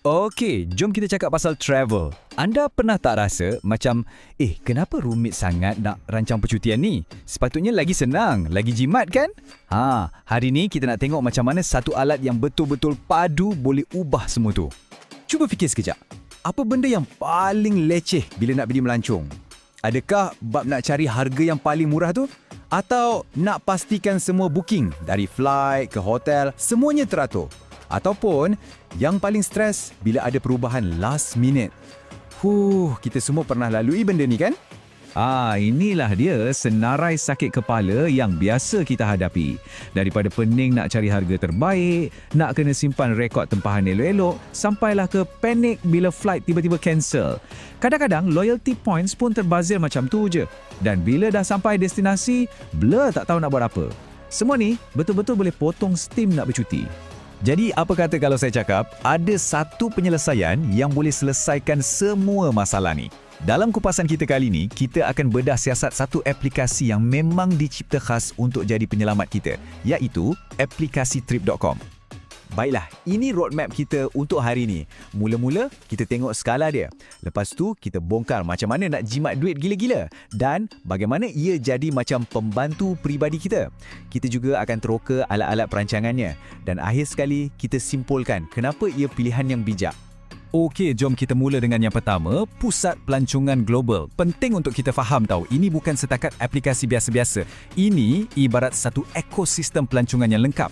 Okey, jom kita cakap pasal travel. Anda pernah tak rasa macam, kenapa rumit sangat nak rancang percutian ni? Sepatutnya lagi senang, lagi jimat kan? Hari ni kita nak tengok macam mana satu alat yang betul-betul padu boleh ubah semua tu. Cuba fikir sekejap. Apa benda yang paling leceh bila nak pergi melancong? Adakah bab nak cari harga yang paling murah tu? Atau nak pastikan semua booking dari flight ke hotel, semuanya teratur? Ataupun yang paling stres bila ada perubahan last minute. Kita semua pernah lalui benda ni kan? Inilah dia senarai sakit kepala yang biasa kita hadapi. Daripada pening nak cari harga terbaik, nak kena simpan rekod tempahan elok-elok, sampailah ke panik bila flight tiba-tiba cancel. Kadang-kadang loyalty points pun terbazir macam tu je. Dan bila dah sampai destinasi, blur tak tahu nak buat apa. Semua ni betul-betul boleh potong steam nak bercuti. Jadi apa kata kalau saya cakap, ada satu penyelesaian yang boleh selesaikan semua masalah ni. Dalam kupasan kita kali ni, kita akan bedah siasat satu aplikasi yang memang dicipta khas untuk jadi penyelamat kita, iaitu aplikasi Trip.com. Baiklah, ini roadmap kita untuk hari ni. Mula-mula, kita tengok skala dia. Lepas tu, kita bongkar macam mana nak jimat duit gila-gila dan bagaimana ia jadi macam pembantu peribadi kita. Kita juga akan teroka alat-alat perancangannya dan akhir sekali, kita simpulkan kenapa ia pilihan yang bijak. Okey, jom kita mula dengan yang pertama, Pusat Pelancongan Global. Penting untuk kita faham tahu, ini bukan setakat aplikasi biasa-biasa. Ini ibarat satu ekosistem pelancongan yang lengkap.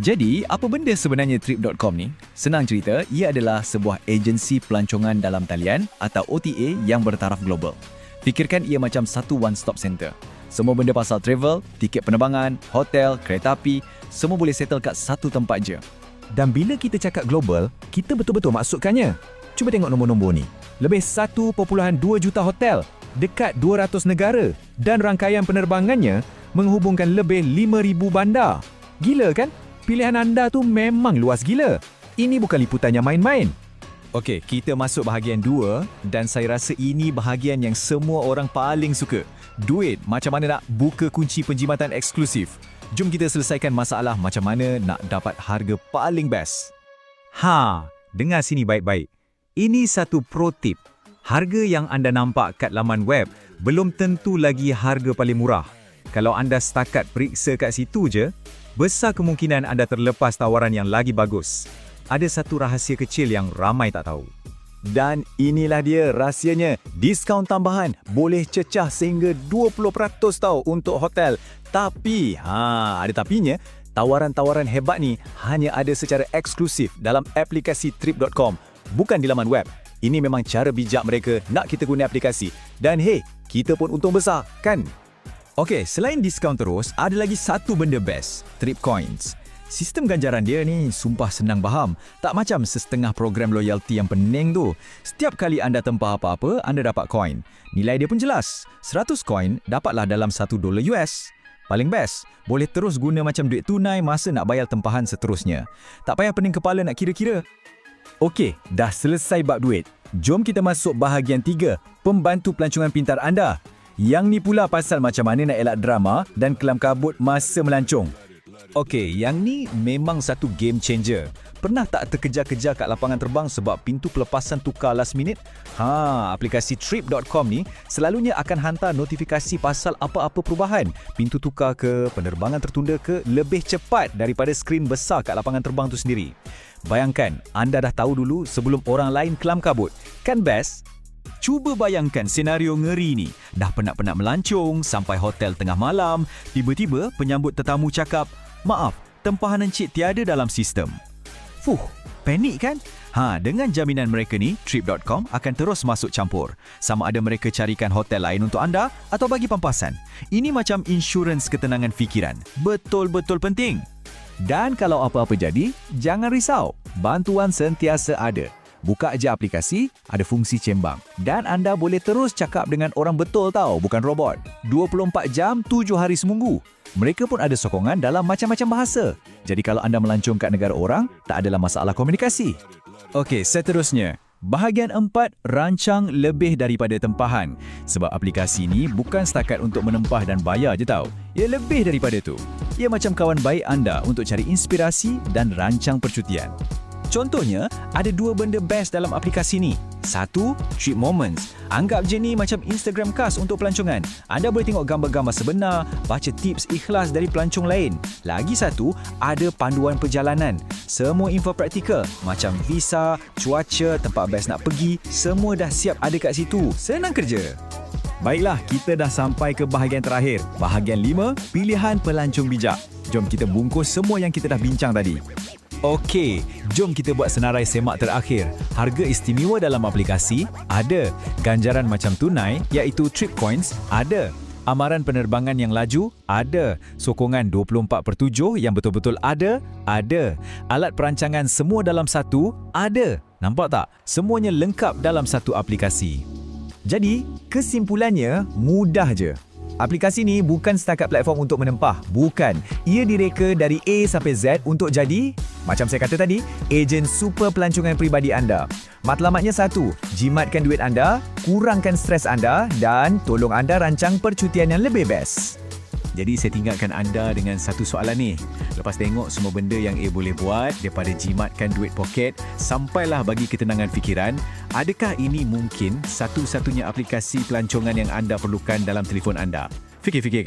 Jadi, apa benda sebenarnya Trip.com ni? Senang cerita, ia adalah sebuah agensi pelancongan dalam talian atau OTA yang bertaraf global. Fikirkan ia macam satu one-stop center. Semua benda pasal travel, tiket penerbangan, hotel, kereta api, semua boleh settle kat satu tempat je. Dan bila kita cakap global, kita betul-betul maksudkannya. Cuba tengok nombor-nombor ni. Lebih 1.2 juta hotel, dekat 200 negara dan rangkaian penerbangannya menghubungkan lebih 5,000 bandar. Gila kan? Pilihan anda tu memang luas gila. Ini bukan liputan yang main-main. Okey, kita masuk bahagian 2 dan saya rasa ini bahagian yang semua orang paling suka. Duit, macam mana nak buka kunci penjimatan eksklusif. Jom kita selesaikan masalah macam mana nak dapat harga paling best. Dengar sini baik-baik. Ini satu pro tip. Harga yang anda nampak kat laman web belum tentu lagi harga paling murah. Kalau anda setakat periksa kat situ je, besar kemungkinan anda terlepas tawaran yang lagi bagus. Ada satu rahsia kecil yang ramai tak tahu. Dan inilah dia rahsianya. Diskaun tambahan boleh cecah sehingga 20% tau untuk hotel. Tapi, ada tapinya, tawaran-tawaran hebat ni hanya ada secara eksklusif dalam aplikasi Trip.com, bukan di laman web. Ini memang cara bijak mereka nak kita guna aplikasi. Dan kita pun untung besar, kan? Okey, selain diskaun terus, ada lagi satu benda best, Trip Coins. Sistem ganjaran dia ni sumpah senang faham. Tak macam setengah program loyalty yang pening tu. Setiap kali anda tempah apa-apa, anda dapat koin. Nilai dia pun jelas. 100 koin dapatlah dalam $1 US. Paling best, boleh terus guna macam duit tunai masa nak bayar tempahan seterusnya. Tak payah pening kepala nak kira-kira. Okey, dah selesai bab duit. Jom kita masuk bahagian 3, pembantu pelancongan pintar anda. Yang ni pula pasal macam mana nak elak drama dan kelam kabut masa melancong. Okey, yang ni memang satu game changer. Pernah tak terkejar-kejar kat lapangan terbang sebab pintu pelepasan tukar last minute? Aplikasi Trip.com ni selalunya akan hantar notifikasi pasal apa-apa perubahan. Pintu tukar ke, penerbangan tertunda ke, lebih cepat daripada skrin besar kat lapangan terbang tu sendiri. Bayangkan, anda dah tahu dulu sebelum orang lain kelam kabut. Kan best? Cuba bayangkan senario ngeri ni. Dah penat-penat melancong, sampai hotel tengah malam, tiba-tiba penyambut tetamu cakap, "Maaf, tempahan encik tiada dalam sistem." Panik kan? Dengan jaminan mereka ni, Trip.com akan terus masuk campur. Sama ada mereka carikan hotel lain untuk anda atau bagi pampasan. Ini macam insurans ketenangan fikiran. Betul-betul penting. Dan kalau apa-apa jadi, jangan risau. Bantuan sentiasa ada. Buka je aplikasi, ada fungsi cembang. Dan anda boleh terus cakap dengan orang betul tau, bukan robot. 24 jam, 7 hari seminggu. Mereka pun ada sokongan dalam macam-macam bahasa. Jadi kalau anda melancong kat negara orang, tak adalah masalah komunikasi. Okey, seterusnya. Bahagian 4, rancang lebih daripada tempahan. Sebab aplikasi ni bukan setakat untuk menempah dan bayar je tau. Ia lebih daripada tu. Ia macam kawan baik anda untuk cari inspirasi dan rancang percutian. Contohnya, ada dua benda best dalam aplikasi ni. Satu, Trip Moments. Anggap je ni macam Instagram khas untuk pelancongan. Anda boleh tengok gambar-gambar sebenar, baca tips ikhlas dari pelancong lain. Lagi satu, ada panduan perjalanan. Semua info praktikal macam visa, cuaca, tempat best nak pergi, semua dah siap ada kat situ. Senang kerja. Baiklah, kita dah sampai ke bahagian terakhir. Bahagian 5, pilihan pelancong bijak. Jom kita bungkus semua yang kita dah bincang tadi. Okey, jom kita buat senarai semak terakhir. Harga istimewa dalam aplikasi ada. Ganjaran macam tunai iaitu Trip Coins ada. Amaran penerbangan yang laju ada. Sokongan 24/7 yang betul-betul ada. Alat perancangan semua dalam satu ada. Nampak tak? Semuanya lengkap dalam satu aplikasi. Jadi, kesimpulannya mudah je. Aplikasi ni bukan setakat platform untuk menempah. Bukan. Ia direka dari A sampai Z untuk jadi, macam saya kata tadi, ejen super pelancongan peribadi anda. Matlamatnya satu, jimatkan duit anda, kurangkan stres anda dan tolong anda rancang percutian yang lebih best. Jadi saya tinggalkan anda dengan satu soalan ni. Lepas tengok semua benda yang A boleh buat, daripada jimatkan duit poket, sampailah bagi ketenangan fikiran, adakah ini mungkin satu-satunya aplikasi pelancongan yang anda perlukan dalam telefon anda? Fikir-fikir.